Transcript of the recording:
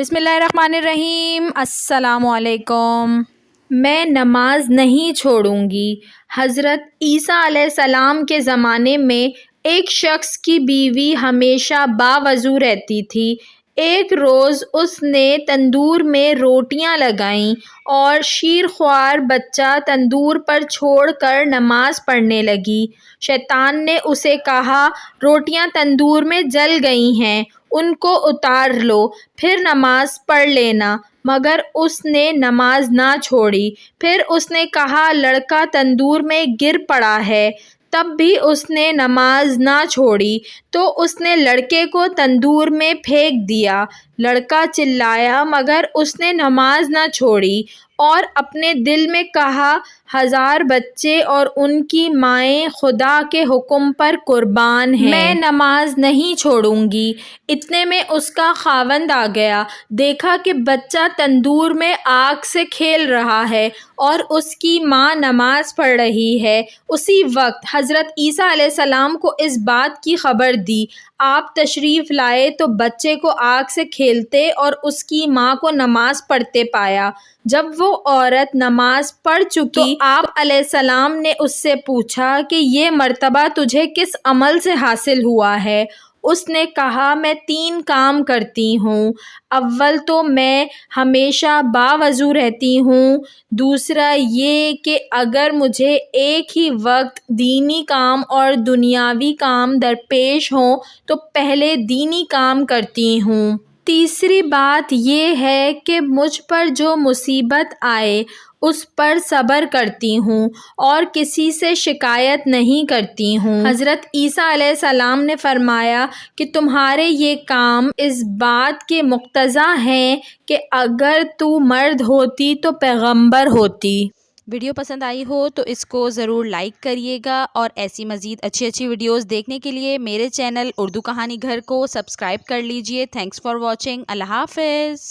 بسم اللہ الرحمن الرحیم۔ السلام علیکم۔ میں نماز نہیں چھوڑوں گی۔ حضرت عیسیٰ علیہ السلام کے زمانے میں ایک شخص کی بیوی ہمیشہ باوضو رہتی تھی۔ ایک روز اس نے تندور میں روٹیاں لگائیں اور شیرخوار بچہ تندور پر چھوڑ کر نماز پڑھنے لگی۔ شیطان نے اسے کہا، روٹیاں تندور میں جل گئی ہیں، ان کو اتار لو، پھر نماز پڑھ لینا۔ مگر اس نے نماز نہ چھوڑی۔ پھر اس نے کہا، لڑکا تندور میں گر پڑا ہے، تب بھی اس نے نماز نہ چھوڑی، تو اس نے لڑکے کو تندور میں پھینک دیا۔ لڑکا چلایا مگر اس نے نماز نہ چھوڑی اور اپنے دل میں کہا، 1000 بچے اور ان کی مائیں خدا کے حکم پر قربان ہیں، میں نماز نہیں چھوڑوں گی۔ اتنے میں اس کا خاوند آ گیا، دیکھا کہ بچہ تندور میں آگ سے کھیل رہا ہے اور اس کی ماں نماز پڑھ رہی ہے۔ اسی وقت حضرت عیسیٰ علیہ السلام کو اس بات کی خبر دی۔ آپ تشریف لائے تو بچے کو آگ سے کھیلتے اور اس کی ماں کو نماز پڑھتے پایا۔ جب وہ عورت نماز پڑھ چکی تو آپ علیہ السلام نے اس سے پوچھا کہ یہ مرتبہ تجھے کس عمل سے حاصل ہوا ہے؟ اس نے کہا، میں 3 کام کرتی ہوں۔ اول تو میں ہمیشہ باوضو رہتی ہوں۔ دوسرا یہ کہ اگر مجھے ایک ہی وقت دینی کام اور دنیاوی کام درپیش ہوں تو پہلے دینی کام کرتی ہوں۔ تیسری بات یہ ہے کہ مجھ پر جو مصیبت آئے اس پر صبر کرتی ہوں اور کسی سے شکایت نہیں کرتی ہوں۔ حضرت عیسیٰ علیہ السلام نے فرمایا کہ تمہارے یہ کام اس بات کے مقتضی ہیں کہ اگر تو مرد ہوتی تو پیغمبر ہوتی۔ ویڈیو پسند آئی ہو تو اس کو ضرور لائک کریے گا اور ایسی مزید اچھی ویڈیوز دیکھنے کے لیے میرے چینل اردو کہانی گھر کو سبسکرائب کر لیجئے۔ Thanks for watching. اللہ حافظ۔